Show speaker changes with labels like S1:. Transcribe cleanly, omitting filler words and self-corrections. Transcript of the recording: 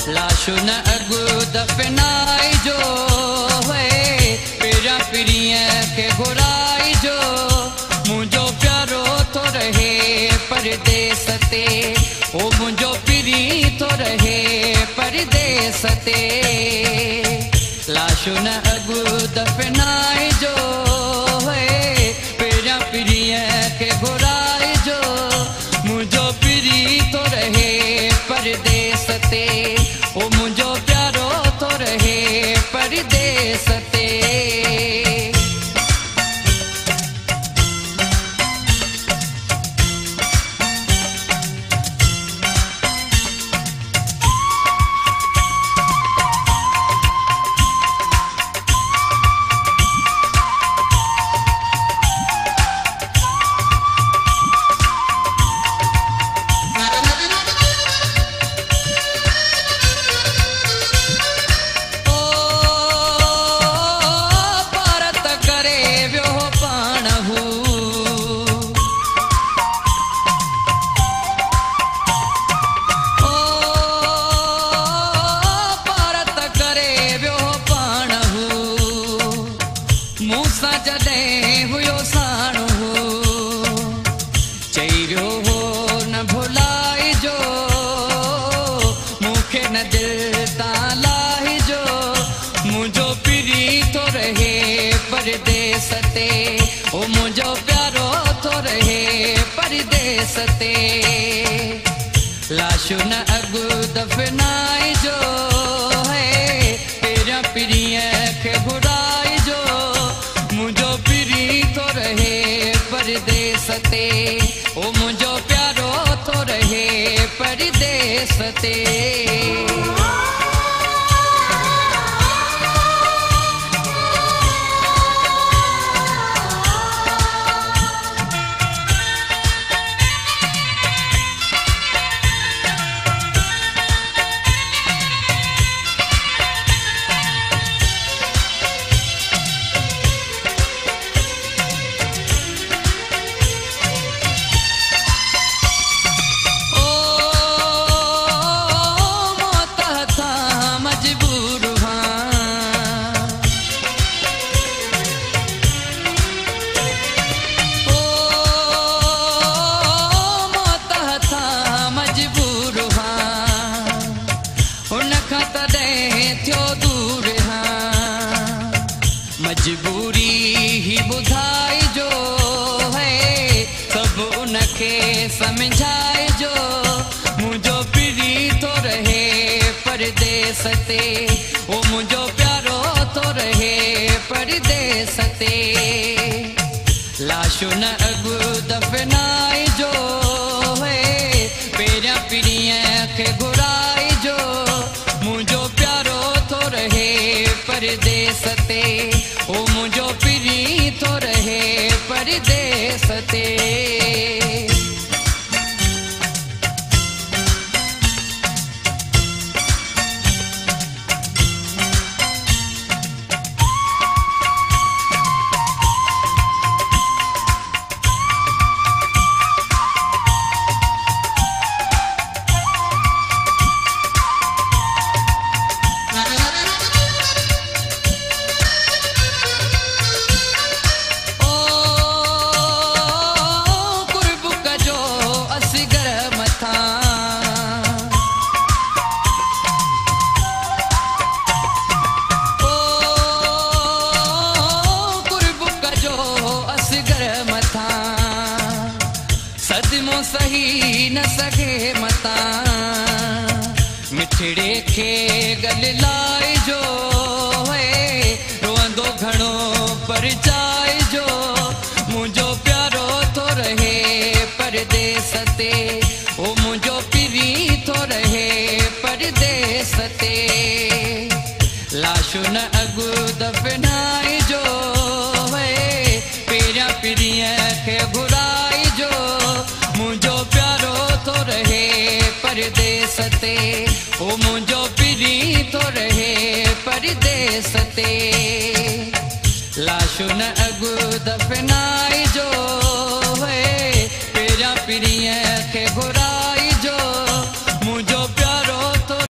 S1: लाशो न अगु दफनाई जो है पेरा पिरिया के घुराई जो मुझो प्यारो तो रहे परदेस ते ओ मुझो पिरी तो रहे परदेस ते लाशो न अगु दफनाई जो है पेरा पिरिया के घुराई जो मुझो पिरी तो रहे परदेस ते ओ मुझो प्यारो तो रहे परदेस ते परदेस ते ओ मुझो प्यारो तो रहे परदेस ते लाशो न अगु दफनाई जो है पेरा पिरिया के घुराई जो मुझो पिरी तो रहे परदेस ते ओ मुझो प्यारो तो रहे परदेस ते मजबूरी ही बुधाई जो है सब उनके समझाए जो मुझो पिरी तो रहे परदेस ते ओ मुझो प्यारो तो रहे परदेस ते लाशो न अगु दफनाई जो है पेरा पिरिया के घुराई जो मुझो प्यारो तो रहे परदेस ते ओ मुझो पिरी तो रहे परदेस ते सदमो सही न सके मता मिठड़े के गल लाई जो है रोंदो घणो पर जाए जो मुझो प्यारो तो रहे परदेस ते ओ मुझो पिरी तो रहे परदेस ते लाशो न अगु दफनाई जो है पेरा पिरिया के घुराई जो मुझो प्यारो तो रहे परदेस ते ओ मुझो पिरी तो रहे परदेस ते लाशो न अगु दफनाई जो है पेरा पिरिया